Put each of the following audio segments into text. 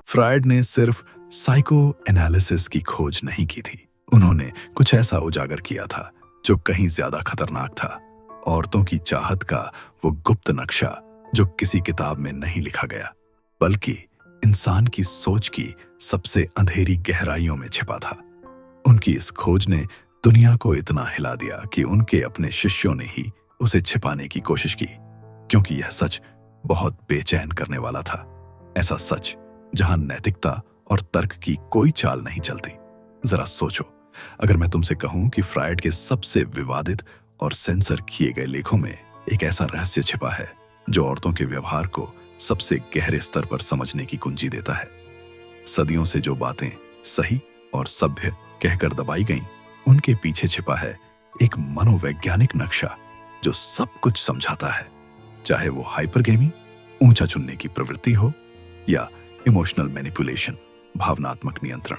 Freud ने सिर्फ psycho analysis की खोज नहीं की थी। उन्होंने कुछ ऐसा उजागर किया था जो कहीं ज्यादा खतरनाक था। औरतों की चाहत का वो गुप्त नक्शा जो किसी किताब में नहीं लिखा गया, बल्कि इंसान की सोच की सबसे अंधेरी गहराइयों में छिपा था। उनकी इस खोज ने दुनिया को इतना हिला दिया कि उनके अपने शिष्यों ने ही उसे छिपाने की कोशिश की, क्योंकि यह सच बहुत बेचैन करने वाला था। ऐसा सच जहां नैतिकता और तर्क की कोई चाल नहीं चलती। जरा सोचो, अगर मैं तुमसे कहूं कि फ्रायड के सबसे विवादित और सेंसर किए गए लेखों में एक ऐसा रहस्य छिपा है जो औरतों के व्यवहार को सबसे गहरे स्तर पर समझने की कुंजी देता है। सदियों से जो बातें सही और सभ्य कहकर दबाई गईं, उनके पीछे छिपा है एक मनोवैज्ञानिक नक्शा जो सब कुछ समझाता है, चाहे वो हाइपरगेमी, ऊंचा चुनने की प्रवृत्ति हो, या इमोशनल मैनिपुलेशन, भावनात्मक नियंत्रण।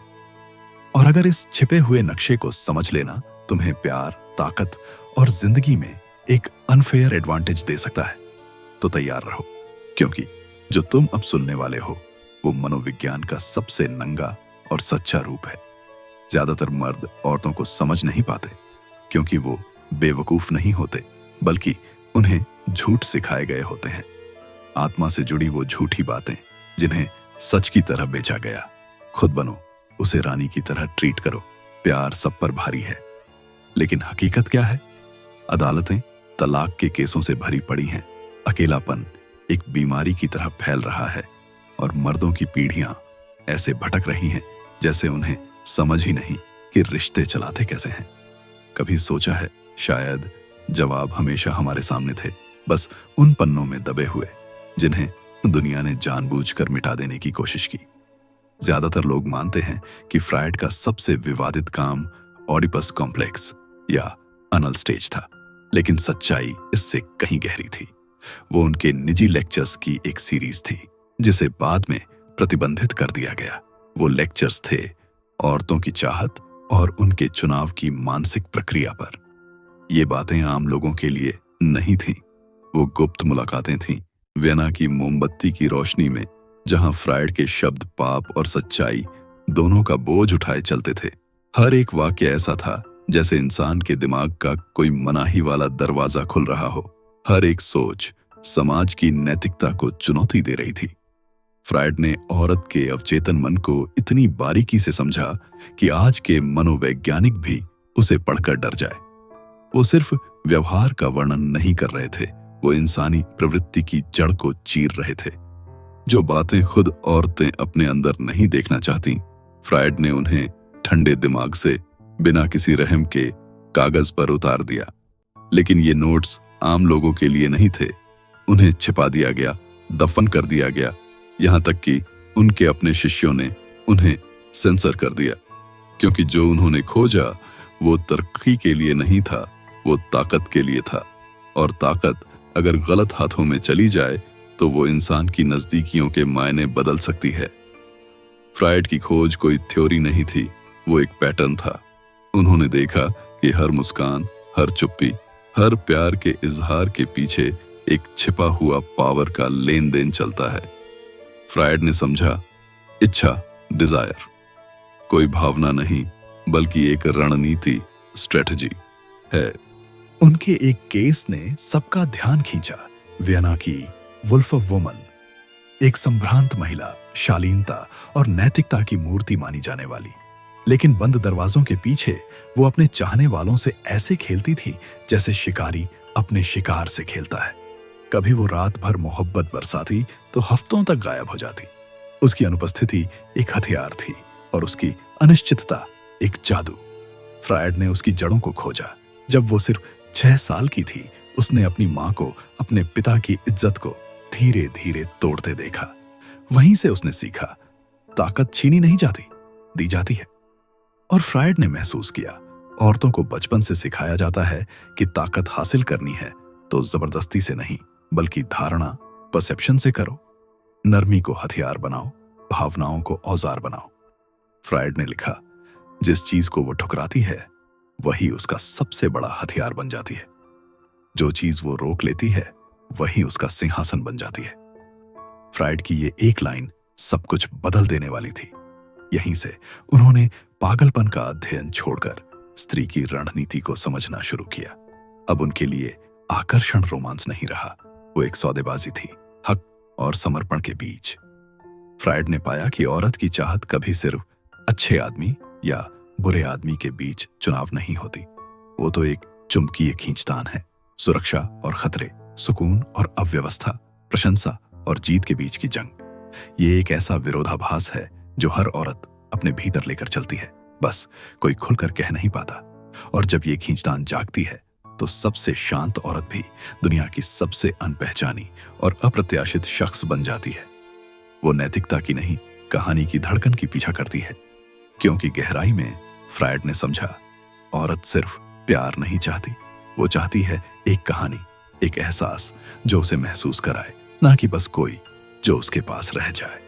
और अगर इस छिपे हुए नक्शे को समझ लेना तुम्हें प्यार, ताकत और जिंदगी में एक अनफेयर एडवांटेज दे सकता है, तो तैयार रहो, क्योंकि जो तुम अब सुनने वाले हो वो मनोविज्ञान का सबसे नंगा और सच्चा रूप है। ज्यादातर मर्द औरतों को समझ नहीं पाते क्योंकि वो बेवकूफ नहीं होते, बल्कि उन्हें झूठ सिखाए गए होते हैं। आत्मा से जुड़ी वो झूठी बातें जिन्हें सच की तरह बेचा गया। खुद बनो, उसे रानी की तरह ट्रीट करो, प्यार सब पर भारी है। लेकिन हकीकत क्या है? अदालतें तलाक के केसों से भरी पड़ी हैं। अकेलापन एक बीमारी की तरह फैल रहा है और मर्दों की पीढ़ियां ऐसे भटक रही हैं जैसे उन्हें समझ ही नहीं कि रिश्ते चलाते कैसे हैं। कभी सोचा है शायद जवाब हमेशा हमारे सामने थे, बस उन पन्नों में दबे हुए जिन्हें दुनिया ने जानबूझकर मिटा देने की कोशिश की। ज्यादातर लोग मानते हैं कि फ्रायड का सबसे विवादित काम ऑडिपस कॉम्प्लेक्स या अनल स्टेज था, लेकिन सच्चाई इससे कहीं गहरी थी। वो उनके निजी लेक्चर्स की एक सीरीज थी जिसे बाद में प्रतिबंधित कर दिया गया। वो लेक्चर्स थे औरतों की चाहत और उनके चुनाव की मानसिक प्रक्रिया पर। ये बातें आम लोगों के लिए नहीं थीं। वो गुप्त मुलाकातें थीं, वियना की मोमबत्ती की रोशनी में, जहां फ्रायड के शब्द पाप और सच्चाई दोनों का बोझ उठाए चलते थे। हर एक वाक्य ऐसा था जैसे इंसान के दिमाग का कोई मनाही वाला दरवाजा खुल रहा हो। हर एक सोच समाज की नैतिकता को चुनौती दे रही थी। फ्रायड ने औरत के अवचेतन मन को इतनी बारीकी से समझा कि आज के मनोवैज्ञानिक भी उसे पढ़कर डर जाए। वो सिर्फ व्यवहार का वर्णन नहीं कर रहे थे, वो इंसानी प्रवृत्ति की जड़ को चीर रहे थे। जो बातें खुद औरतें अपने अंदर नहीं देखना चाहती, फ्रायड ने उन्हें ठंडे दिमाग से बिना किसी रहम के कागज पर उतार दिया। लेकिन ये नोट्स आम लोगों के लिए नहीं थे। उन्हें छिपा दिया गया, दफन कर दिया गया, यहां तक कि उनके अपने शिष्यों ने उन्हें सेंसर कर दिया, क्योंकि जो उन्होंने खोजा वो तरक्की के लिए नहीं था, वो ताकत के लिए था। और ताकत अगर गलत हाथों में चली जाए तो वो इंसान की नजदीकियों के मायने बदल सकती है। फ्रायड की खोज कोई थ्योरी नहीं थी, वो एक पैटर्न था। उन्होंने देखा कि हर मुस्कान, हर चुप्पी, हर प्यार के इजहार के पीछे एक छिपा हुआ पावर का लेन देन चलता है। फ्रायड ने समझा, इच्छा, डिजायर कोई भावना नहीं बल्कि एक रणनीति, स्ट्रेटजी है। उनके एक केस ने सबका ध्यान खींचा, वियना की वुल्फ ऑफ वुमन, एक संभ्रांत महिला, शालीनता और नैतिकता की मूर्ति मानी जाने वाली। लेकिन बंद दरवाजों के पीछे वो अपने चाहने वालों से ऐसे खेलती थी जैसे शिकारी अपने शिकार से खेलता है। कभी वो रात भर मोहब्बत बरसाती तो हफ्तों तक गायब हो जाती। उसकी अनुपस्थिति एक हथियार थी और उसकी अनिश्चितता एक जादू। फ्रायड ने उसकी जड़ों को खोजा। जब वो सिर्फ 6 साल की थी, उसने अपनी मां को अपने पिता की इज्जत को धीरे धीरे तोड़ते देखा। वहीं से उसने सीखा, ताकत छीनी नहीं जाती, दी जाती है। और फ्रायड ने महसूस किया, औरतों को बचपन से सिखाया जाता है कि ताकत हासिल करनी है तो जबरदस्ती से नहीं, बल्कि धारणा, परसेप्शन से करो। नरमी को हथियार बनाओ, भावनाओं को औजार बनाओ। फ्रायड ने लिखा, जिस चीज को वो ठुकराती है वही उसका सबसे बड़ा हथियार बन जाती है। जो चीज वो रोक लेती है वही उसका सिंहासन बन जाती है। फ्रायड की ये एक लाइन सब कुछ बदल देने वाली थी। यहीं से उन्होंने पागलपन का अध्ययन छोड़कर स्त्री की रणनीति को समझना शुरू किया। अब उनके लिए आकर्षण रोमांस नहीं रहा, वो एक सौदेबाजी थी, हक और समर्पण के बीच। फ्रायड ने पाया कि औरत की चाहत कभी सिर्फ अच्छे आदमी या बुरे आदमी के बीच चुनाव नहीं होती। वो तो एक चुंबकीय खींचतान है, सुरक्षा और खतरे, सुकून और अव्यवस्था, प्रशंसा और जीत के बीच की जंग। ये एक ऐसा विरोधाभास है जो हर औरत अपने भीतर लेकर चलती है, बस कोई खुलकर कह नहीं पाता। और जब ये खींचतान जागती है तो सबसे शांत औरत भी दुनिया की सबसे अनपहचानी और अप्रत्याशित शख्स बन जाती है। वो नैतिकता की नहीं, कहानी की धड़कन की पीछा करती है, क्योंकि गहराई में फ्रायड ने समझा, औरत सिर्फ प्यार नहीं चाहती, वो चाहती है एक कहानी, एक एहसास जो उसे महसूस कराए, ना कि बस कोई जो उसके पास रह जाए।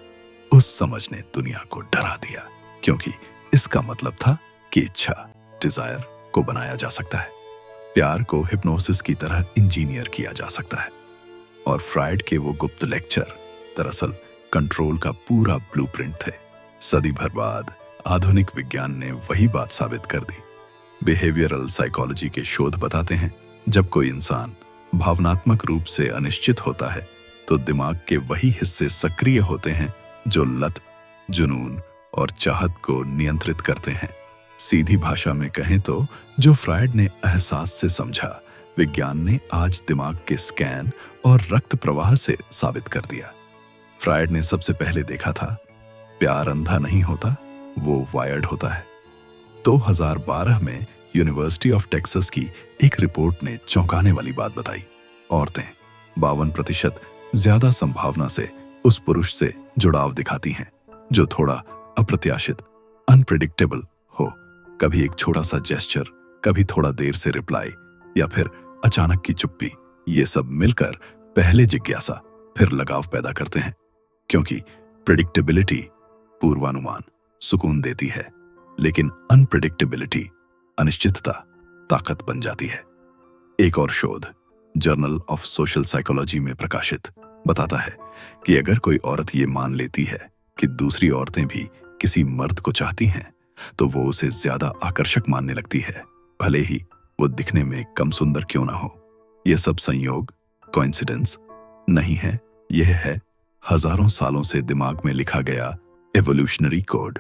उस समझ ने दुनिया को डरा दिया, क्योंकि इसका मतलब था कि इच्छा, डिजायर को बनाया जा सकता है, प्यार को हिप्नोसिस की तरह इंजीनियर किया जा सकता है। और फ्रायड के वो गुप्त लेक्चर दरअसल कंट्रोल का पूरा ब्लूप्रिंट थे। सदी भर बाद आधुनिक विज्ञान ने वही बात साबित कर दी। बिहेवियरल साइकोलॉजी के शोध बताते हैं, जब कोई इंसान भावनात्मक रूप से अनिश्चित होता है तो दिमाग के वही हिस्से सक्रिय होते हैं जो लत, जुनून और चाहत को नियंत्रित करते हैं। सीधी भाषा में कहें तो जो फ्रायड ने एहसास से समझा, विज्ञान ने आज दिमाग के स्कैन और रक्त प्रवाह से साबित कर दिया। फ्रायड ने सबसे पहले देखा था, प्यार अंधा नहीं होता, वो वायर्ड होता है। 2012 में यूनिवर्सिटी ऑफ टेक्सास की एक रिपोर्ट ने चौंकाने वाली बात बताई। औरतें 52% ज्यादा संभावना से उस पुरुष से जुड़ाव दिखाती हैं जो थोड़ा अप्रत्याशित, अनप्रिडिक्टेबल हो। कभी एक छोटा सा जेस्चर, कभी थोड़ा देर से रिप्लाई या फिर अचानक की चुप्पी, ये सब मिलकर पहले जिज्ञासा फिर लगाव पैदा करते हैं। क्योंकि प्रिडिक्टेबिलिटी, पूर्वानुमान, सुकून देती है, लेकिन अनप्रिडिक्टेबिलिटी, अनिश्चितता, ताकत बन जाती है। एक और शोध जर्नल ऑफ सोशल साइकोलॉजी में प्रकाशित बताता है कि अगर कोई औरत ये मान लेती है कि दूसरी औरतें भी किसी मर्द को चाहती हैं, तो वो उसे ज्यादा आकर्षक मानने लगती है, भले ही वो दिखने में कम सुंदर क्यों ना हो। यह सब संयोग, कोइंसिडेंस नहीं है, यह है हजारों सालों से दिमाग में लिखा गया एवोल्यूशनरी कोड।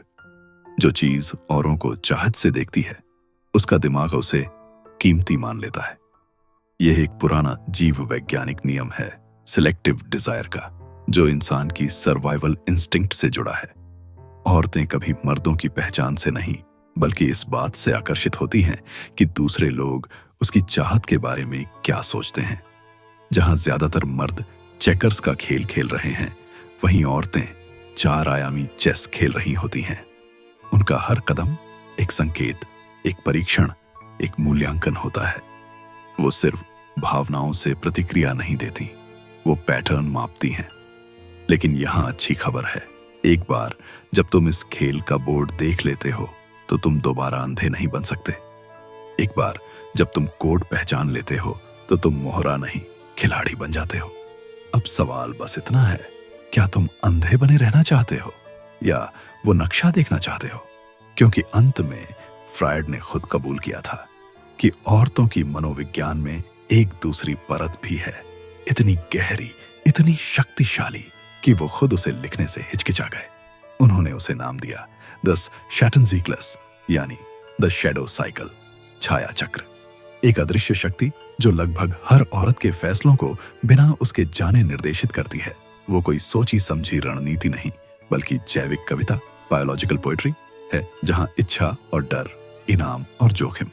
जो चीज औरों को चाहत से देखती है, उसका दिमाग उसे कीमती मान लेता है। यह एक पुराना जीव वैज्ञानिक नियम है सिलेक्टिव डिजायर का, जो इंसान की सर्वाइवल इंस्टिंक्ट से जुड़ा है। औरतें कभी मर्दों की पहचान से नहीं, बल्कि इस बात से आकर्षित होती हैं कि दूसरे लोग उसकी चाहत के बारे में क्या सोचते हैं। जहां ज्यादातर मर्द चेकर्स का खेल खेल रहे हैं, वहीं औरतें 4 आयामी चेस खेल रही होती हैं। उनका हर कदम एक संकेत, एक परीक्षण, एक मूल्यांकन होता है। वो सिर्फ भावनाओं से प्रतिक्रिया नहीं देती, वो पैटर्न मापती हैं। लेकिन यहां अच्छी खबर है, एक बार जब तुम इस खेल का बोर्ड देख लेते हो तो तुम दोबारा अंधे नहीं बन सकते। एक बार जब तुम कोड पहचान लेते हो तो तुम मोहरा नहीं, खिलाड़ी बन जाते हो। अब सवाल बस इतना है, क्या तुम अंधे बने रहना चाहते हो या वो नक्शा देखना चाहते हो? क्योंकि अंत में फ्रायड ने खुद कबूल किया था कि औरतों की मनोविज्ञान में एक दूसरी परत भी है, इतनी गहरी, इतनी शक्तिशाली कि वो खुद उसे लिखने से हिचकिचा गए। उन्होंने उसे नाम दिया द शैटनज़ीक्लस, यानी द शैडो साइकिल, छाया चक्र। एक अदृश्य शक्ति जो लगभग हर औरत के फैसलों को बिना उसके जाने निर्देशित करती है। वो कोई सोची समझी रणनीति नहीं, बल्कि जैविक कविता, बायोलॉजिकल पोएट्री है, जहां इच्छा और डर, इनाम और जोखिम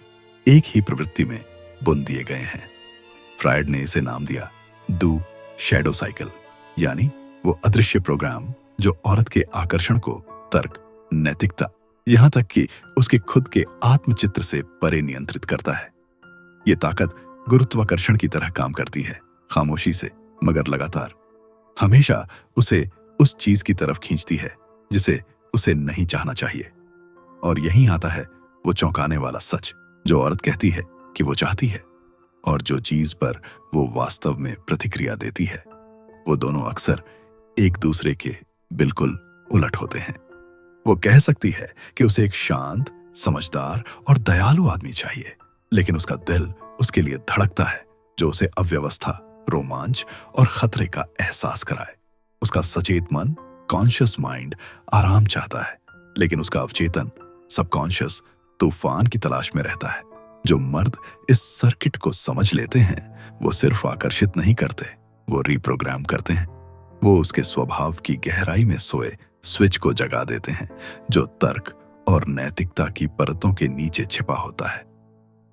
एक ही प्रवृत्ति में बुन दिए गए हैं। फ्रायड ने इसे नाम दिया दू शैडो साइकिल, यानी वो अदृश्य प्रोग्राम जो औरत के आकर्षण को तर्क, नैतिकता, यहां तक कि उसके खुद के आत्मचित्र से परे नियंत्रित करता है। ये ताकत गुरुत्वाकर्षण की तरह काम करती है, खामोशी से मगर लगातार, हमेशा उसे उस चीज की तरफ खींचती है जिसे उसे नहीं चाहना चाहिए। और यहीं आता है वो चौंकाने वाला सच, जो औरत कहती है कि वो चाहती है और जो चीज पर वो वास्तव में प्रतिक्रिया देती है, वो दोनों अक्सर एक दूसरे के बिल्कुल उलट होते हैं। वो कह सकती है कि उसे एक शांत, समझदार और दयालु आदमी चाहिए, लेकिन उसका दिल उसके लिए धड़कता है जो उसे अव्यवस्था, रोमांच और खतरे का एहसास कराए। उसका सचेत मन, कॉन्शियस माइंड आराम चाहता है, लेकिन उसका अवचेतन, सबकॉन्शियस तूफान की तलाश में रहता है। जो मर्द इस सर्किट को समझ लेते हैं, वो सिर्फ आकर्षित नहीं करते, वो रिप्रोग्राम करते हैं। वो उसके स्वभाव की गहराई में सोए स्विच को जगा देते हैं, जो तर्क और नैतिकता की परतों के नीचे छिपा होता है।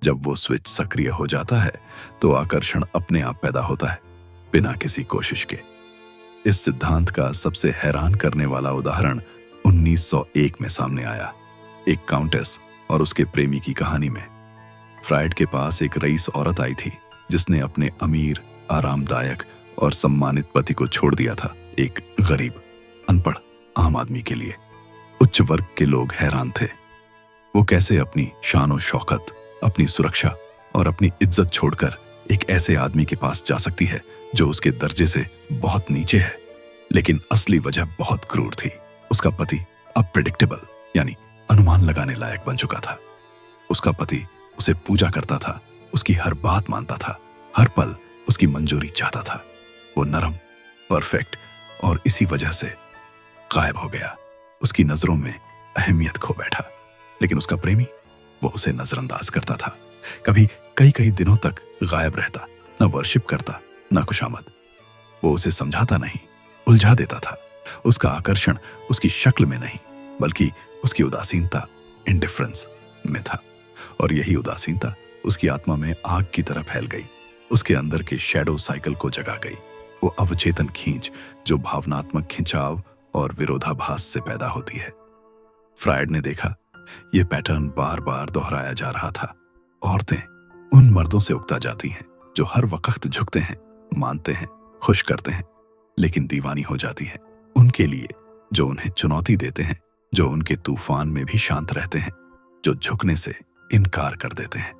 जब वो स्विच सक्रिय हो जाता है, तो आकर्षण अपने आप पैदा होता है, बिना किसी कोशिश के। इस सिद्धांत का सबसे हैरान करने वाला उदाहरण 1901 में सामने आया, एक काउंटेस और उसके प्रेमी की कहानी में। फ्राइड के पास एक रईस औरत आई थी, जिसने अपने अमीर, आरामदायक और सम्मानित पति को छोड़ दिया था एक गरीब, अनपढ़ आम आदमी के लिए। उच्च वर्ग के लोग हैरान थे। वो कैसे अपनी शान और शौकत, अपनी सुरक्षा और अपनी इज्जत छोड़कर एक ऐसे आदमी के पास जा सकती है जो उसके दर्जे से बहुत नीचे है। लेकिन असली वजह बहुत क्रूर थी। उसका पति अब प्रेडिक्टेबल, यानी अनुमान लगाने लायक बन चुका था। उसका पति उसे पूजा करता था, उसकी हर बात मानता था, हर पल उसकी मंजूरी चाहता था। वो नरम, परफेक्ट और इसी वजह से गायब हो गया। उसकी नजरों में अहमियत खो बैठा। लेकिन उसका प्रेमी, वो उसे नजरअंदाज करता था। कभी कई कई दिनों तक गायब रहता, न वर्शिप करता, न खुशामद। वो उसे समझाता नहीं, उलझा देता था। उसका आकर्षण उसकी शक्ल में नहीं, बल्कि उसकी उदासीनता, इंडिफरेंस में था। और यही उदासीनता उसकी आत्मा में आग की तरह फैल गई, उसके अंदर के शैडो साइकिल को जगा गई। वो अवचेतन खींच जो भावनात्मक खिंचाव और विरोधाभास से पैदा होती है। फ्रायड ने देखा, यह पैटर्न बार बार दोहराया जा रहा था। औरतें उन मर्दों से उकता जाती हैं जो हर वक्त झुकते हैं, मानते हैं, खुश करते हैं, लेकिन दीवानी हो जाती हैं उनके लिए जो उन्हें चुनौती देते हैं, जो उनके तूफान में भी शांत रहते हैं, जो झुकने से इनकार कर देते हैं।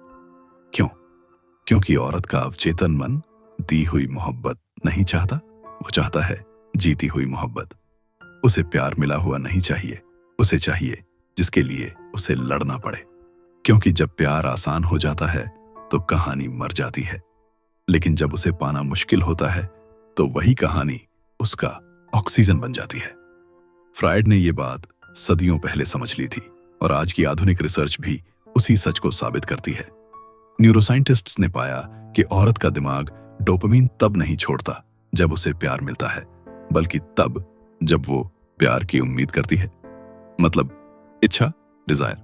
क्यों? क्योंकि औरत का अवचेतन मन दी हुई मोहब्बत नहीं चाहता। वो चाहता है जीती हुई मोहब्बत। उसे प्यार मिला हुआ नहीं चाहिए, उसे चाहिए जिसके लिए उसे लड़ना पड़े। क्योंकि जब प्यार आसान हो जाता है तो कहानी मर जाती है, लेकिन जब उसे पाना मुश्किल होता है तो वही कहानी उसका ऑक्सीजन बन जाती है। फ्रायड ने यह बात सदियों पहले समझ ली थी और आज की आधुनिक रिसर्च भी उसी सच को साबित करती है। न्यूरोसाइंटिस्ट्स ने पाया कि औरत का दिमाग डोपामिन तब नहीं छोड़ता जब उसे प्यार मिलता है, बल्कि तब जब वो प्यार की उम्मीद करती है। मतलब इच्छा, डिजायर,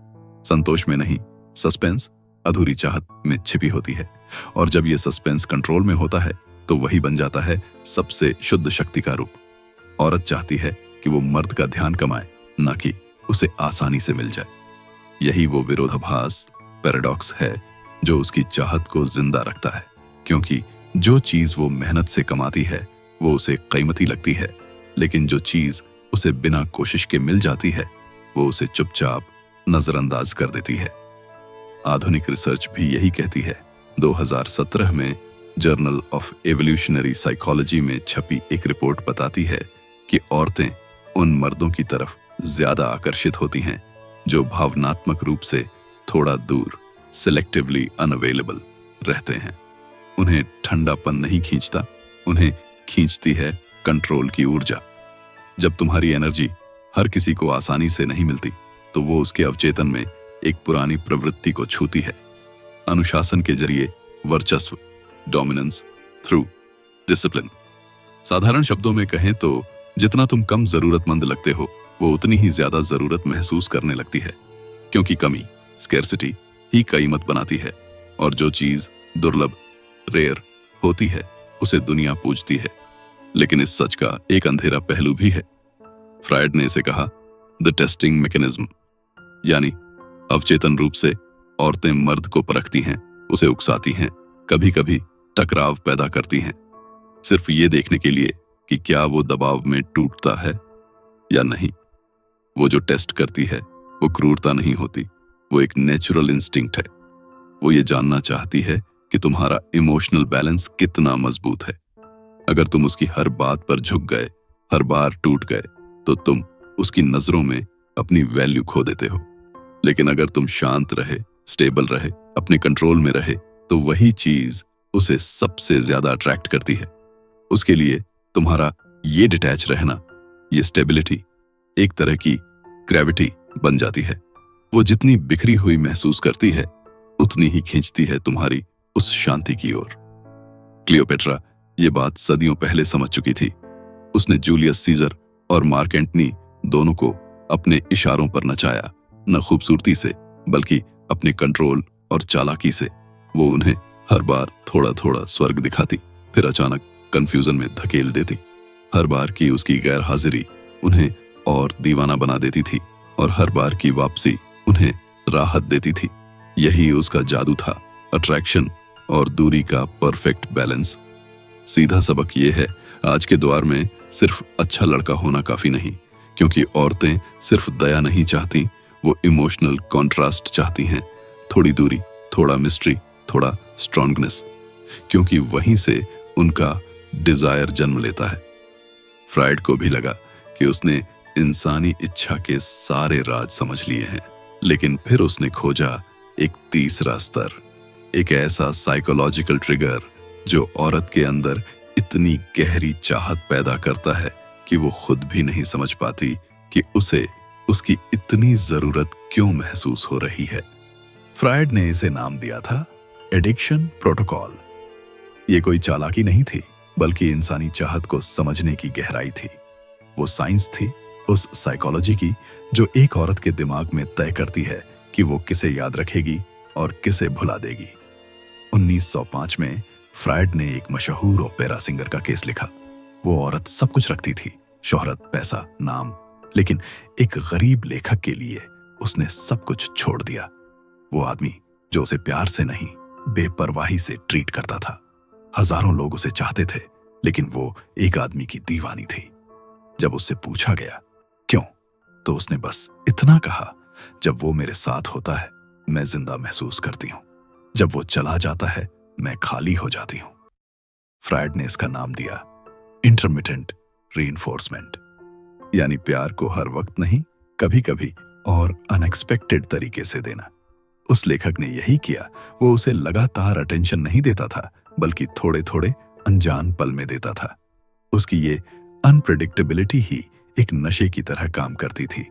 संतोष में नहीं, सस्पेंस, अधूरी चाहत में छिपी होती है। और जब ये सस्पेंस कंट्रोल में होता है तो वही बन जाता है सबसे शुद्ध शक्ति का रूप। औरत चाहती है कि वो मर्द का ध्यान कमाए, न कि उसे आसानी से मिल जाए। यही वो विरोधाभास, पैराडॉक्स है जो उसकी चाहत को जिंदा रखता है। क्योंकि जो चीज वो मेहनत से कमाती है वो उसे कीमती लगती है, लेकिन जो चीज उसे बिना कोशिश के मिल जाती है वो उसे चुपचाप नजरअंदाज कर देती है। आधुनिक रिसर्च भी यही कहती है। 2017 में जर्नल ऑफ एवोल्यूशनरी साइकोलॉजी में छपी एक रिपोर्ट बताती है कि औरतें उन मर्दों की तरफ ज्यादा आकर्षित होती हैं जो भावनात्मक रूप से थोड़ा दूर, सिलेक्टिवली अनअवेलेबल रहते हैं। उन्हें ठंडापन नहीं खींचता, उन्हें खींचती है कंट्रोल की ऊर्जा। जब तुम्हारी एनर्जी हर किसी को आसानी से नहीं मिलती तो वो उसके अवचेतन में एक पुरानी प्रवृत्ति को छूती है। अनुशासन के जरिए वर्चस्व, डोमिनेंस थ्रू डिसिप्लिन। साधारण शब्दों में कहें तो जितना तुम कम जरूरतमंद लगते हो वो उतनी ही ज्यादा जरूरत महसूस करने लगती है। क्योंकि कमी, स्कैर्सिटी ही कीमत बनाती है, और जो चीज दुर्लभ, रेयर होती है उसे दुनिया पूजती है। लेकिन इस सच का एक अंधेरा पहलू भी है। फ्रायड ने इसे कहा द टेस्टिंग मैकेनिज्म, यानी अवचेतन रूप से औरतें मर्द को परखती हैं, उसे उकसाती हैं, कभी कभी टकराव पैदा करती हैं, सिर्फ ये देखने के लिए कि क्या वो दबाव में टूटता है या नहीं। वो जो टेस्ट करती है वो क्रूरता नहीं होती, वो एक नेचुरल इंस्टिंक्ट है। वो ये जानना चाहती है कि तुम्हारा इमोशनल बैलेंस कितना मजबूत है। अगर तुम उसकी हर बात पर झुक गए, हर बार टूट गए, तो तुम उसकी नजरों में अपनी वैल्यू खो देते हो। लेकिन अगर तुम शांत रहे, स्टेबल रहे, अपने कंट्रोल में रहे, तो वही चीज उसे सबसे ज्यादा अट्रैक्ट करती है। उसके लिए तुम्हारा ये डिटैच रहना, ये स्टेबिलिटी एक तरह की ग्रेविटी बन जाती है। वो जितनी बिखरी हुई महसूस करती है, उतनी ही खींचती है तुम्हारी उस शांति की ओर। क्लियोपेट्रा ये बात सदियों पहले समझ चुकी थी। उसने जूलियस सीजर और मार्क एंटनी दोनों को अपने इशारों पर नचाया, न खूबसूरती से बल्कि अपने कंट्रोल और चालाकी से। वो उन्हें हर बार थोड़ा थोड़ा स्वर्ग दिखाती, फिर अचानक कंफ्यूजन में धकेल देती। हर बार की उसकी गैर हाजिरी उन्हें और दीवाना बना देती थी, और हर बार की वापसी उन्हें राहत देती थी। यही उसका जादू था, अट्रैक्शन और दूरी का परफेक्ट बैलेंस। सीधा सबक ये है, आज के दौर में सिर्फ अच्छा लड़का होना काफी नहीं, क्योंकि औरतें सिर्फ दया नहीं चाहती, वो इमोशनल कॉन्ट्रास्ट चाहती हैं। थोड़ी दूरी, थोड़ा मिस्ट्री, थोड़ा स्ट्रॉन्गनेस, क्योंकि वहीं से उनका डिजायर जन्म लेता है। फ्राइड को भी लगा कि उसने इंसानी इच्छा के सारे राज समझ लिए हैं, लेकिन फिर उसने खोजा एक तीसरा स्तर, एक ऐसा साइकोलॉजिकल ट्रिगर जो औरत के अंदर इतनी गहरी चाहत पैदा करता है कि वो खुद भी नहीं समझ पाती कि उसे उसकी इतनी जरूरत क्यों महसूस हो रही है। फ्राइड ने इसे नाम दिया था एडिक्शन प्रोटोकॉल। ये कोई चालाकी नहीं थी, बल्कि इंसानी चाहत को समझने की गहराई थी। वो साइंस थी उस साइकोलॉजी की जो एक औरत के दिमाग में तय करती है कि वो किसे याद रखेगी और किसे भुला देगी। 1905 में फ्राइड ने एक मशहूर ओपेरा सिंगर का केस लिखा। वो औरत सब कुछ रखती थी, शोहरत, पैसा, नाम, लेकिन एक गरीब लेखक के लिए उसने सब कुछ छोड़ दिया। वो आदमी जो उसे प्यार से नहीं, बेपरवाही से ट्रीट करता था। हजारों लोग उसे चाहते थे, लेकिन वो एक आदमी की दीवानी थी। जब उससे पूछा गया क्यों, तो उसने बस इतना कहा, जब वो मेरे साथ होता है मैं जिंदा महसूस करती हूं, जब वो चला जाता है मैं खाली हो जाती हूं। फ्राइड ने इसका नाम दिया इंटरमिटेंट रीइंफोर्समेंट, यानी प्यार को हर वक्त नहीं, कभी कभी और अनएक्सपेक्टेड तरीके से देना। उस लेखक ने यही किया। वो उसे लगातार अटेंशन नहीं देता था, बल्कि थोड़े थोड़े अनजान पल में देता था। उसकी ये अनप्रेडिक्टेबिलिटी ही एक नशे की तरह काम करती थी।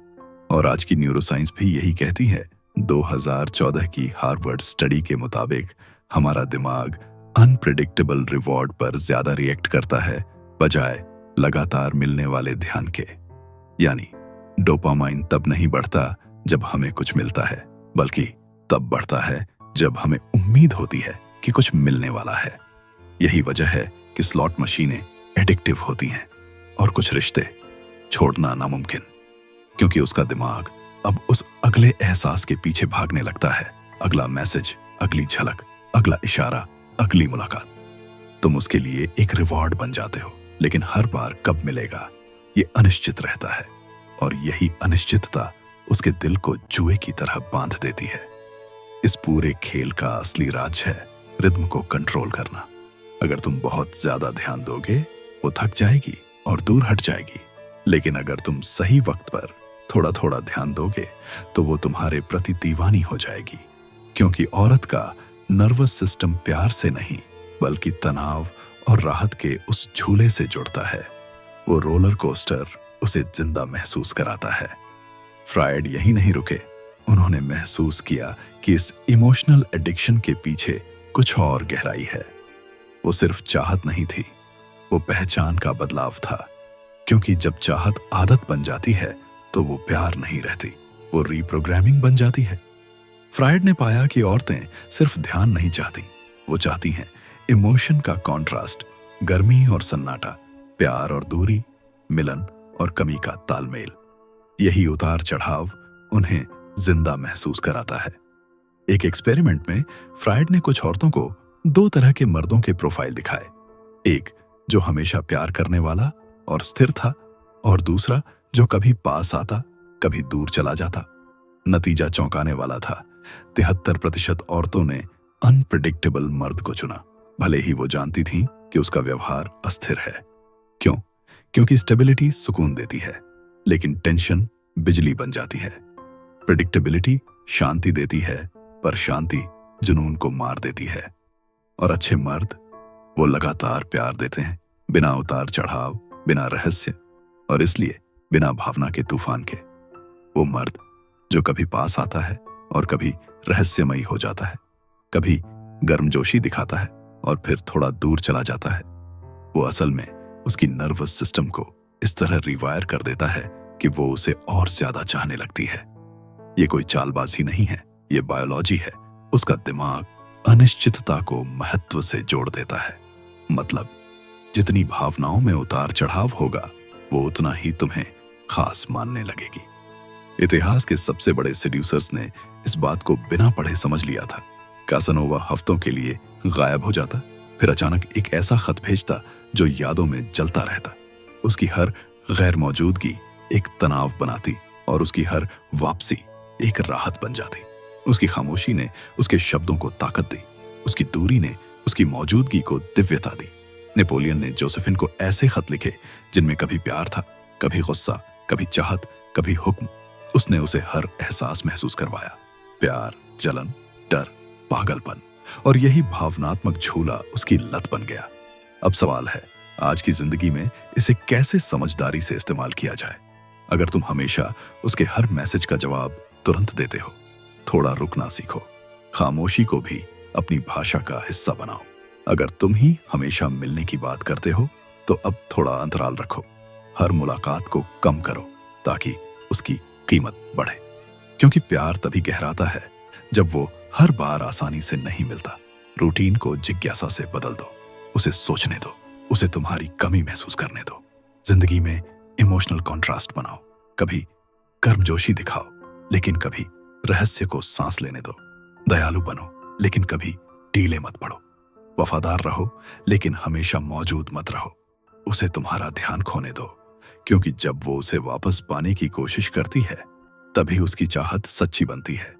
और आज की न्यूरोसाइंस भी यही कहती है। 2014 की हार्वर्ड स्टडी के मुताबिक हमारा दिमाग अनप्रेडिक्टेबल रिवॉर्ड पर ज्यादा रिएक्ट करता है बजाय लगातार मिलने वाले ध्यान के। यानी डोपामाइन तब नहीं बढ़ता जब हमें कुछ मिलता है, बल्कि तब बढ़ता है जब हमें उम्मीद होती है कि कुछ मिलने वाला है। यही वजह है कि स्लॉट मशीनें एडिक्टिव होती हैं और कुछ रिश्ते छोड़ना नामुमकिन, क्योंकि उसका दिमाग अब उस अगले एहसास के पीछे भागने लगता है। अगला मैसेज, अगली झलक, अगला इशारा, अगली मुलाकात। तुम उसके लिए एक रिवॉर्ड बन जाते हो, लेकिन हर बार कब मिलेगा ये अनिश्चित रहता है। और यही अनिश्चितता उसके दिल को जुए की तरह बांध देती है। इस पूरे खेल का असली राज है रिद्म को कंट्रोल करना। अगर तुम बहुत ज्यादा ध्यान दोगे, वो थक जाएगी और दूर हट जाएगी। लेकिन अगर तुम सही वक्त पर थोड़ा थोड़ा ध्यान दोगे, तो वो तुम्हारे प्रति दीवानी हो जाएगी। क्योंकि औरत का नर्वस सिस्टम प्यार से नहीं, बल्कि तनाव और राहत के उस झूले से जुड़ता है। वो रोलर कोस्टर उसे जिंदा महसूस कराता है। फ्राइड यही नहीं रुके। उन्होंने महसूस किया कि इस इमोशनल एडिक्शन के पीछे कुछ और गहराई है। वो सिर्फ चाहत नहीं थी, वो पहचान का बदलाव था। क्योंकि जब चाहत आदत बन जाती है, तो वो प्यार नहीं रहती, वो रीप्रोग्रामिंग बन जाती है। फ्राइड ने पाया कि औरतें सिर्फ ध्यान नहीं चाहती, वो चाहती हैं इमोशन का कॉन्ट्रास्ट, गर्मी और सन्नाटा, प्यार और दूरी, मिलन और कमी का तालमेल। यही उतार चढ़ाव उन्हें जिंदा महसूस कराता है। एक एक्सपेरिमेंट में फ्राइड ने कुछ औरतों को 2 तरह के मर्दों के प्रोफाइल दिखाए। एक जो हमेशा प्यार करने वाला और स्थिर था, और दूसरा जो कभी पास आता, कभी दूर चला जाता। नतीजा चौंकाने वाला था। 73% औरतों ने अनप्रेडिक्टेबल मर्द को चुना, भले ही वो जानती थीं कि उसका व्यवहार अस्थिर है। क्यों? क्योंकि स्टेबिलिटी सुकून देती है, लेकिन टेंशन बिजली बन जाती है। प्रिडिक्टेबिलिटी शांति देती है, पर शांति जुनून को मार देती है। और अच्छे मर्द वो लगातार प्यार देते हैं, बिना उतार चढ़ाव, बिना रहस्य, और इसलिए बिना भावना के तूफान के। वो मर्द जो कभी पास आता है और कभी रहस्यमयी हो जाता है, कभी गर्मजोशी दिखाता है और फिर थोड़ा दूर चला जाता है, वो असल में उसकी नर्वस सिस्टम को इस तरह रिवायर कर देता है कि वो उसे और ज्यादा चाहने लगती है। ये कोई चालबाजी नहीं है, ये बायोलॉजी है। उसका दिमाग अनिश्चितता को महत्व से जोड़ देता है। मतलब जितनी भावनाओं में उतार चढ़ाव होगा, वो उतना ही तुम्हें खास मानने लगेगी। इतिहास के सबसे बड़े सेड्यूसर्स ने इस बात को बिना पढ़े समझ लिया था। कासानोवा हफ्तों के लिए गायब हो जाता, फिर अचानक एक ऐसा खत भेजता जो यादों में जलता रहता। उसकी हर गैर मौजूदगी एक तनाव बनाती और उसकी हर वापसी एक राहत बन जाती। उसकी खामोशी ने उसके शब्दों को ताकत दी, उसकी दूरी ने उसकी मौजूदगी को दिव्यता दी। नेपोलियन ने जोसेफिन को ऐसे खत लिखे जिनमें कभी प्यार था, कभी गुस्सा, कभी चाहत, कभी हुक्म। उसने उसे हर एहसास महसूस करवाया, प्यार, जलन, डर, पागलपन, और यही भावनात्मक झूला उसकी लत बन गया। अब सवाल है, आज की जिंदगी में इसे कैसे समझदारी से इस्तेमाल किया जाए। अगर तुम हमेशा उसके हर मैसेज का जवाब तुरंत देते हो, थोड़ा रुकना सीखो, खामोशी को भी अपनी भाषा का हिस्सा बनाओ। अगर तुम ही हमेशा मिलने की बात करते हो, तो अब थोड़ा अंतराल रखो, हर मुलाकात को कम करो ताकि उसकी कीमत बढ़े। क्योंकि प्यार तभी गहराता है जब वो हर बार आसानी से नहीं मिलता। रूटीन को जिज्ञासा से बदल दो, उसे सोचने दो, उसे तुम्हारी कमी महसूस करने दो। जिंदगी में इमोशनल कॉन्ट्रास्ट बनाओ, कभी गर्मजोशी दिखाओ लेकिन कभी रहस्य को सांस लेने दो। दयालु बनो लेकिन कभी ढीले मत पड़ो। वफादार रहो लेकिन हमेशा मौजूद मत रहो। उसे तुम्हारा ध्यान खोने दो, क्योंकि जब वो उसे वापस पाने की कोशिश करती है, तभी उसकी चाहत सच्ची बनती है।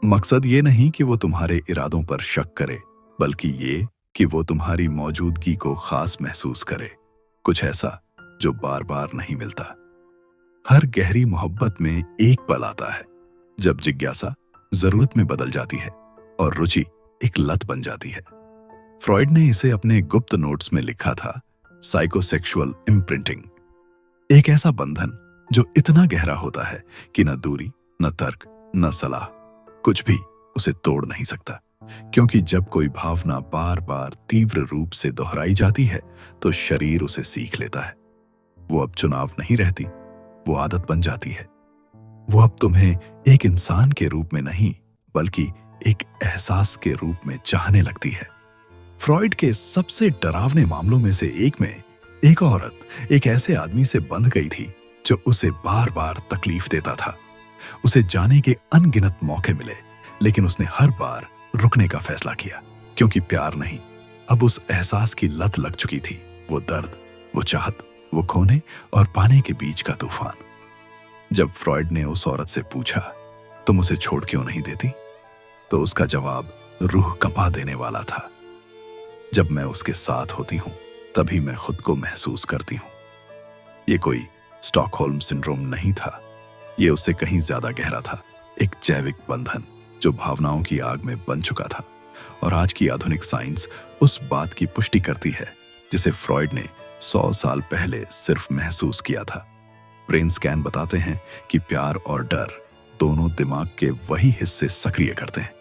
मकसद ये नहीं कि वो तुम्हारे इरादों पर शक करे, बल्कि ये कि वो तुम्हारी मौजूदगी को खास महसूस करे, कुछ ऐसा जो बार बार नहीं मिलता। हर गहरी मोहब्बत में एक पल आता है जब जिज्ञासा जरूरत में बदल जाती है और रुचि एक लत बन जाती है। फ्रॉइड ने इसे अपने गुप्त नोट्स में लिखा था, साइकोसेक्सुअल इम्प्रिंटिंग, एक ऐसा बंधन जो इतना गहरा होता है कि न दूरी, न तर्क, न सलाह, कुछ भी उसे तोड़ नहीं सकता। क्योंकि जब कोई भावना बार बार तीव्र रूप से दोहराई जाती है, तो शरीर उसे सीख लेता है। वो अब चुनाव नहीं रहती, वो आदत बन जाती है। वो अब तुम्हें एक इंसान के रूप में नहीं, बल्कि एक एहसास के रूप में चाहने लगती है। फ्रॉइड के सबसे डरावने मामलों में से एक में एक औरत एक ऐसे आदमी से बंध गई थी जो उसे बार बार तकलीफ देता था। उसे जाने के अनगिनत मौके मिले, लेकिन उसने हर बार रुकने का फैसला किया, क्योंकि प्यार नहीं, अब उस एहसास की लत लग चुकी थी। वो दर्द, वो चाहत, वो खोने और पाने के बीच का तूफान। जब फ्रॉइड ने उस औरत से पूछा, तुम उसे छोड़ क्यों नहीं देती, तो उसका जवाब रूह कंपा देने वाला था। जब मैं उसके साथ होती हूं, तभी मैं खुद को महसूस करती हूं। ये कोई स्टॉकहोल्म सिंड्रोम नहीं था, ये उससे कहीं ज्यादा गहरा था, एक जैविक बंधन जो भावनाओं की आग में बन चुका था। और आज की आधुनिक साइंस उस बात की पुष्टि करती है जिसे फ्रॉइड ने 100 साल पहले सिर्फ महसूस किया था। ब्रेन स्कैन बताते हैं कि प्यार और डर दोनों दिमाग के वही हिस्से सक्रिय करते हैं।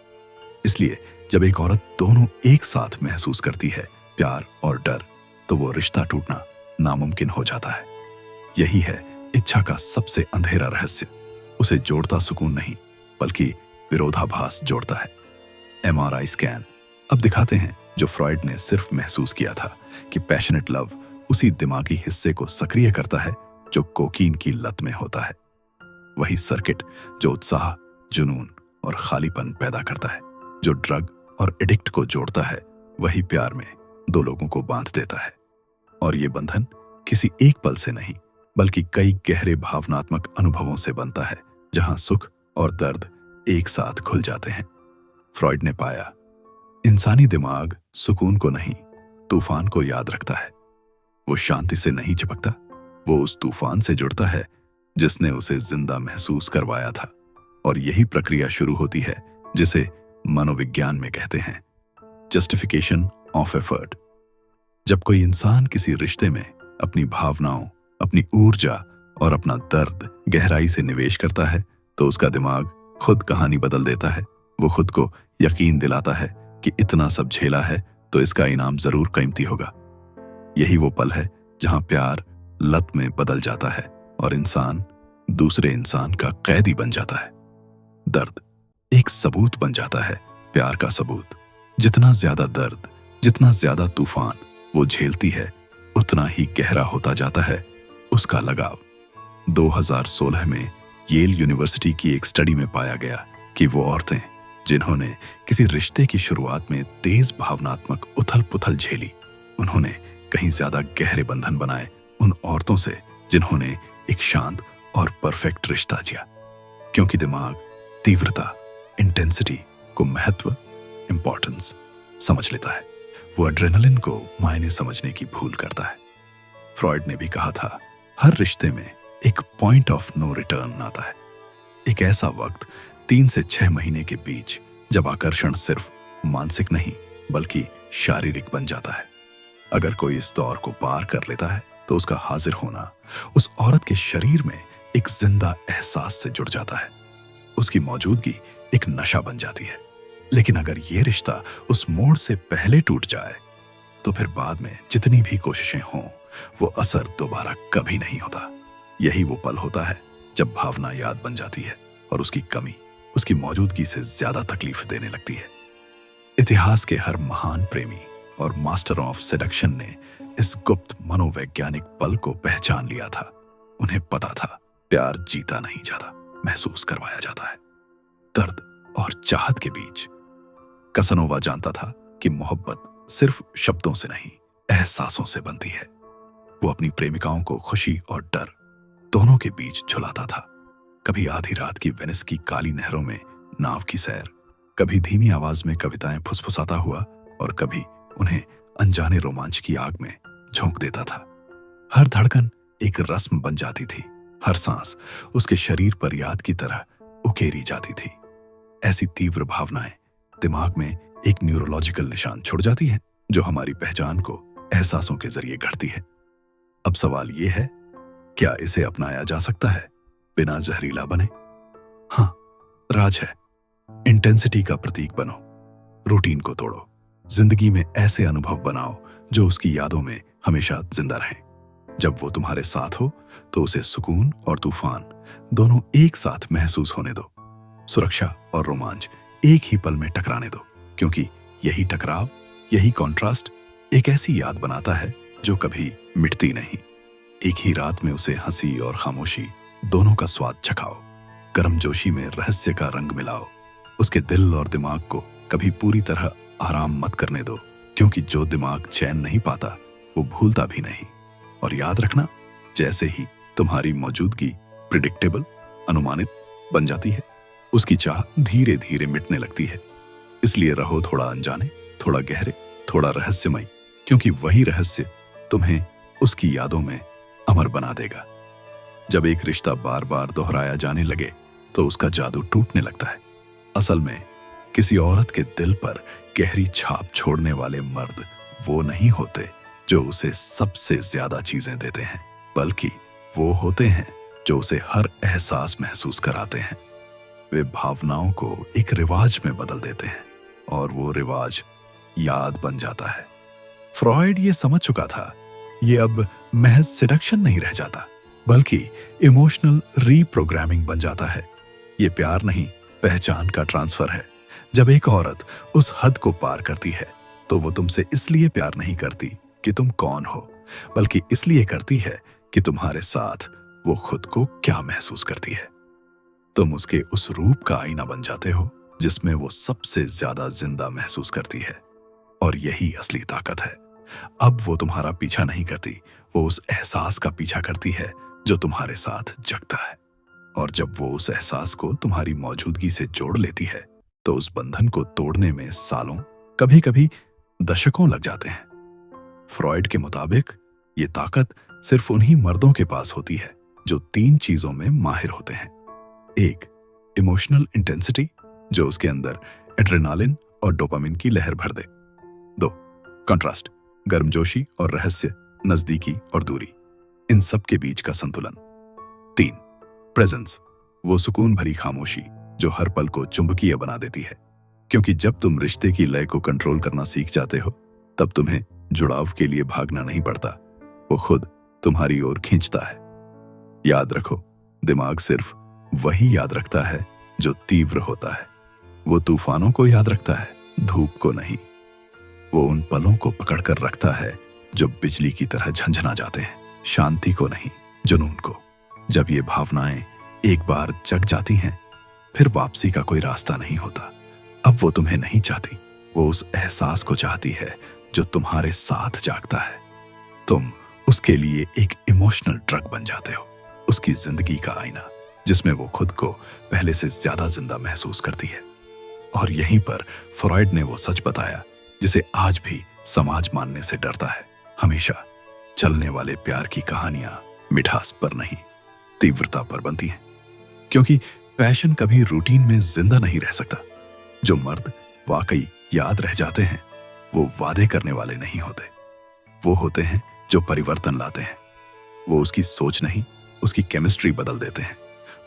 इसलिए जब एक औरत दोनों एक साथ महसूस करती है, प्यार और डर, तो वो रिश्ता टूटना नामुमकिन हो जाता है। यही है इच्छा का सबसे अंधेरा रहस्य। उसे जोड़ता सुकून नहीं, बल्कि विरोधाभास जोड़ता है। MRI स्कैन अब दिखाते हैं जो फ्रॉइड ने सिर्फ महसूस किया था कि पैशनेट लव उसी दिमागी हिस्से को सक्रिय करता है जो कोकीन की लत में होता है। वही सर्किट जो उत्साह, जुनून और खालीपन पैदा करता है, जो ड्रग और एडिक्ट को जोड़ता है, वही प्यार में दो लोगों को बांध देता है। और ये बंधन किसी एक पल से नहीं, बल्कि कई गहरे भावनात्मक अनुभवों से बनता है, जहां सुख और दर्द एक साथ खुल जाते हैं। फ्रॉइड ने पाया, इंसानी दिमाग सुकून को नहीं, तूफान को याद रखता है। वो शांति से नहीं चिपकता, वो उस तूफान से जुड़ता है जिसने उसे जिंदा महसूस करवाया था। और यही प्रक्रिया शुरू होती है जिसे मनोविज्ञान में कहते हैं जस्टिफिकेशन ऑफ एफर्ट। जब कोई इंसान किसी रिश्ते में अपनी भावनाओं, अपनी ऊर्जा और अपना दर्द गहराई से निवेश करता है तो उसका दिमाग खुद कहानी बदल देता है। वो खुद को यकीन दिलाता है कि इतना सब झेला है तो इसका इनाम जरूर कीमती होगा। यही वो पल है जहां प्यार लत में बदल जाता है और इंसान दूसरे इंसान का कैदी बन जाता है। दर्द एक सबूत बन जाता है, प्यार का सबूत। जितना ज्यादा दर्द, जितना ज्यादा तूफान वो झेलती है, उतना ही गहरा होता जाता है उसका लगाव। 2016 में येल यूनिवर्सिटी की एक स्टडी में पाया गया कि वो औरतें जिन्होंने किसी रिश्ते की शुरुआत में तेज भावनात्मक उथल पुथल झेली, उन्होंने कहीं ज्यादा गहरे बंधन बनाए उन औरतों से जिन्होंने एक शांत और परफेक्ट रिश्ता जिया। क्योंकि दिमाग तीव्रता, इंटेंसिटी को महत्व, इंपॉर्टेंस समझ लेता है। वो एड्रेनलिन को मायने समझने की भूल करता है। फ्रॉइड ने भी कहा था, हर रिश्ते में एक पॉइंट ऑफ नो रिटर्न आता है। एक ऐसा वक्त 3 से 6 महीने के बीच जब आकर्षण सिर्फ मानसिक नहीं बल्कि शारीरिक बन जाता है। अगर कोई इस दौर को पार कर लेता है तो उसका हाजिर होना उस औरत के शरीर में एक जिंदा एहसास से जुड़ जाता है। उसकी मौजूदगी एक नशा बन जाती है। लेकिन अगर ये रिश्ता उस मोड़ से पहले टूट जाए तो फिर बाद में जितनी भी कोशिशें हों वो असर दोबारा कभी नहीं होता। यही वो पल होता है जब भावना याद बन जाती है और उसकी कमी उसकी मौजूदगी से ज्यादा तकलीफ देने लगती है। इतिहास के हर महान प्रेमी और मास्टर ऑफ सेडक्शन ने इस गुप्त मनोवैज्ञानिक पल को पहचान लिया था। उन्हें पता था प्यार जीता नहीं जाता, महसूस करवाया जाता है। दर्द और चाहत के बीच कसनोवा जानता था कि मोहब्बत सिर्फ शब्दों से नहीं, एहसासों से बनती है। वो अपनी प्रेमिकाओं को खुशी और डर दोनों के बीच झुलाता था। कभी आधी रात की वेनिस की काली नहरों में नाव की सैर, कभी धीमी आवाज में कविताएं फुसफुसाता हुआ और कभी उन्हें अनजाने रोमांच की आग में झोंक देता था। हर धड़कन एक रस्म बन जाती थी, हर सांस उसके शरीर पर याद की तरह उकेरी जाती थी। ऐसी तीव्र भावनाएं दिमाग में एक न्यूरोलॉजिकल निशान छोड़ जाती हैं जो हमारी पहचान को एहसासों के जरिए गढ़ती है। अब सवाल यह है, क्या इसे अपनाया जा सकता है बिना जहरीला बने? हाँ, राज है। इंटेंसिटी का प्रतीक बनो, रूटीन को तोड़ो, जिंदगी में ऐसे अनुभव बनाओ जो उसकी यादों में हमेशा जिंदा रहें। जब वो तुम्हारे साथ हो तो उसे सुकून और तूफान दोनों एक साथ महसूस होने दो। सुरक्षा और रोमांच एक ही पल में टकराने दो, क्योंकि यही टकराव, यही कॉन्ट्रास्ट एक ऐसी याद बनाता है जो कभी मिटती नहीं। एक ही रात में उसे हंसी और खामोशी दोनों का स्वाद चखाओ, गर्मजोशी में रहस्य का रंग मिलाओ। उसके दिल और दिमाग को कभी पूरी तरह आराम मत करने दो, क्योंकि जो दिमाग चैन नहीं पाता वो भूलता भी नहीं। और याद रखना, जैसे ही तुम्हारी मौजूदगी प्रिडिक्टेबल, अनुमानित बन जाती है, उसकी चाह धीरे धीरे मिटने लगती है। इसलिए रहो थोड़ा अनजाने, थोड़ा गहरे, थोड़ा रहस्यमय, क्योंकि वही रहस्य तुम्हें उसकी यादों में अमर बना देगा। जब एक रिश्ता बार बार दोहराया जाने लगे तो उसका जादू टूटने लगता है। असल में किसी औरत के दिल पर गहरी छाप छोड़ने वाले मर्द वो नहीं होते जो उसे सबसे ज्यादा चीजें देते हैं, बल्कि वो होते हैं जो उसे हर एहसास महसूस कराते हैं। वे भावनाओं को एक रिवाज में बदल देते हैं और वो रिवाज याद बन जाता है। फ्रॉइड ये समझ चुका था, ये अब महज सेडक्शन नहीं रह जाता, बल्कि इमोशनल रीप्रोग्रामिंग बन जाता है। ये प्यार नहीं, पहचान का ट्रांसफर है। जब एक औरत उस हद को पार करती है तो वो तुमसे इसलिए प्यार नहीं करती कि तुम कौन हो, बल्कि इसलिए करती है कि तुम्हारे साथ वो खुद को क्या महसूस करती है। तुम उसके उस रूप का आईना बन जाते हो जिसमें वो सबसे ज्यादा जिंदा महसूस करती है। और यही असली ताकत है। अब वो तुम्हारा पीछा नहीं करती, वो उस एहसास का पीछा करती है जो तुम्हारे साथ जगता है। और जब वो उस एहसास को तुम्हारी मौजूदगी से जोड़ लेती है तो उस बंधन को तोड़ने में सालों, कभी कभी दशकों लग जाते हैं। फ्रॉइड के मुताबिक ये ताकत सिर्फ उन्हीं मर्दों के पास होती है जो 3 चीजों में माहिर होते हैं। 1. इमोशनल इंटेंसिटी, जो उसके अंदर एड्रेनालिन और डोपामिन की लहर भर दे। 2. कंट्रास्ट, गर्मजोशी और रहस्य, नजदीकी और दूरी, इन सब के बीच का संतुलन। 3. प्रेजेंस, वो सुकून भरी खामोशी जो हर पल को चुंबकीय बना देती है, क्योंकि जब तुम रिश्ते की लय को कंट्रोल करना सीख जाते हो तब तुम्हें जुड़ाव के लिए भागना नहीं पड़ता, वो खुद तुम्हारी ओर खींचता है। याद रखो, दिमाग सिर्फ वही याद रखता है जो तीव्र होता है। वो तूफानों को याद रखता है, धूप को नहीं। वो उन पलों को पकड़कर रखता है जो बिजली की तरह झंझना जाते हैं, शांति को नहीं, जुनून को। जब ये भावनाएं एक बार जग जाती हैं, फिर वापसी का कोई रास्ता नहीं होता। अब वो तुम्हें नहीं चाहती, वो उस एहसास को चाहती है जो तुम्हारे साथ जागता है। तुम उसके लिए एक इमोशनल ट्रक बन जाते हो, उसकी जिंदगी का आईना, जिसमें वो खुद को पहले से ज्यादा जिंदा महसूस करती है। और यहीं पर फ्रॉइड ने वो सच बताया जिसे आज भी समाज मानने से डरता है। हमेशा चलने वाले प्यार की कहानियां मिठास पर नहीं, तीव्रता पर बनती हैं, क्योंकि पैशन कभी रूटीन में जिंदा नहीं रह सकता। जो मर्द वाकई याद रह जाते हैं वो वादे करने वाले नहीं होते, वो होते हैं जो परिवर्तन लाते हैं। वो उसकी सोच नहीं, उसकी केमिस्ट्री बदल देते हैं।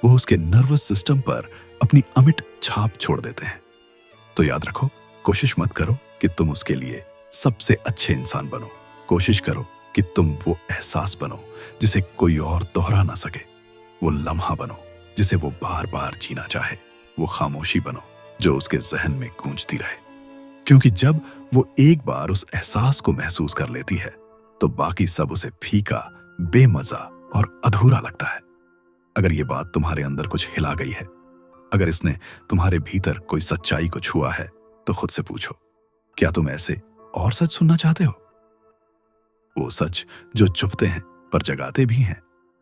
वो उसके नर्वस सिस्टम पर अपनी अमिट छाप छोड़ देते हैं। तो याद रखो, कोशिश मत करो कि तुम उसके लिए सबसे अच्छे इंसान बनो। कोशिश करो कि तुम वो एहसास बनो जिसे कोई और दोहरा ना सके। वो लम्हा बनो जिसे वो बार बार जीना चाहे। वो खामोशी बनो जो उसके जहन में गूंजती रहे, क्योंकि जब वो एक बार उस एहसास को महसूस कर लेती है तो बाकी सब उसे फीका, बेमजा और अधूरा लगता है। अगर ये बात तुम्हारे अंदर कुछ हिला गई है, अगर इसने तुम्हारे भीतर कोई सच्चाई को छुआ है, तो खुद से पूछो, क्या तुम ऐसे और सच सुनना चाहते हो? वो सच जो चुपते हैं पर जगाते भी हैं,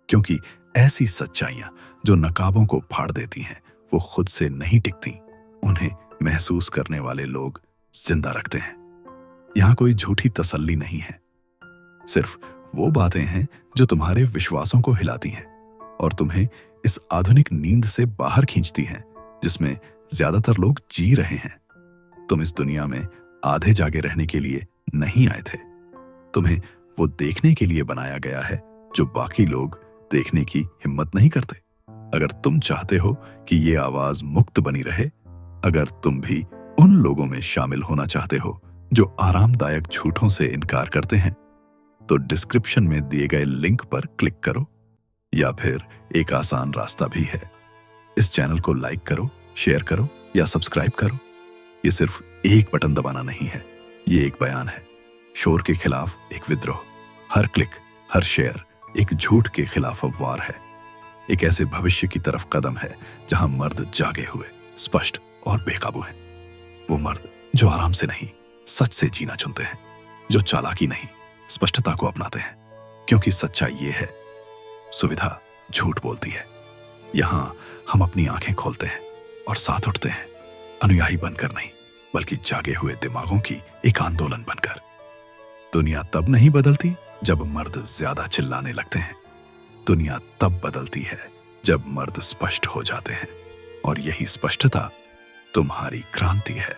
क्योंकि ऐसी सच्चाइयां जो नकाबों को फाड़ देती हैं वो खुद से नहीं टिकती, उन्हें महसूस करने वाले लोग जिंदा रखते हैं। यहां कोई झूठी तसल्ली नहीं है, सिर्फ वो बातें हैं जो तुम्हारे विश्वासों को हिलाती हैं और तुम्हें इस आधुनिक नींद से बाहर खींचती हैं जिसमें ज्यादातर लोग जी रहे हैं। तुम इस दुनिया में आधे जागे रहने के लिए नहीं आए थे, तुम्हें वो देखने के लिए बनाया गया है जो बाकी लोग देखने की हिम्मत नहीं करते। अगर तुम चाहते हो कि ये आवाज मुक्त बनी रहे, अगर तुम भी उन लोगों में शामिल होना चाहते हो जो आरामदायक झूठों से इनकार करते हैं, तो डिस्क्रिप्शन में दिए गए लिंक पर क्लिक करो, या फिर एक आसान रास्ता भी है, इस चैनल को लाइक करो, शेयर करो या सब्सक्राइब करो। ये सिर्फ एक बटन दबाना नहीं है, ये एक बयान है, शोर के खिलाफ एक विद्रोह। हर क्लिक, हर शेयर एक झूठ के खिलाफ वार है, एक ऐसे भविष्य की तरफ कदम है जहां मर्द जागे हुए, स्पष्ट और बेकाबू हैं। वो मर्द जो आराम से नहीं, सच से जीना चुनते हैं, जो चालाकी नहीं, स्पष्टता को अपनाते हैं, क्योंकि सच्चाई ये है, सुविधा झूठ बोलती है। यहां हम अपनी आंखें खोलते हैं और साथ उठते हैं, अनुयायी बनकर नहीं, बल्कि जागे हुए दिमागों की एक आंदोलन बनकर। दुनिया तब नहीं बदलती जब मर्द ज्यादा चिल्लाने लगते हैं, दुनिया तब बदलती है जब मर्द स्पष्ट हो जाते हैं, और यही स्पष्टता तुम्हारी क्रांति है।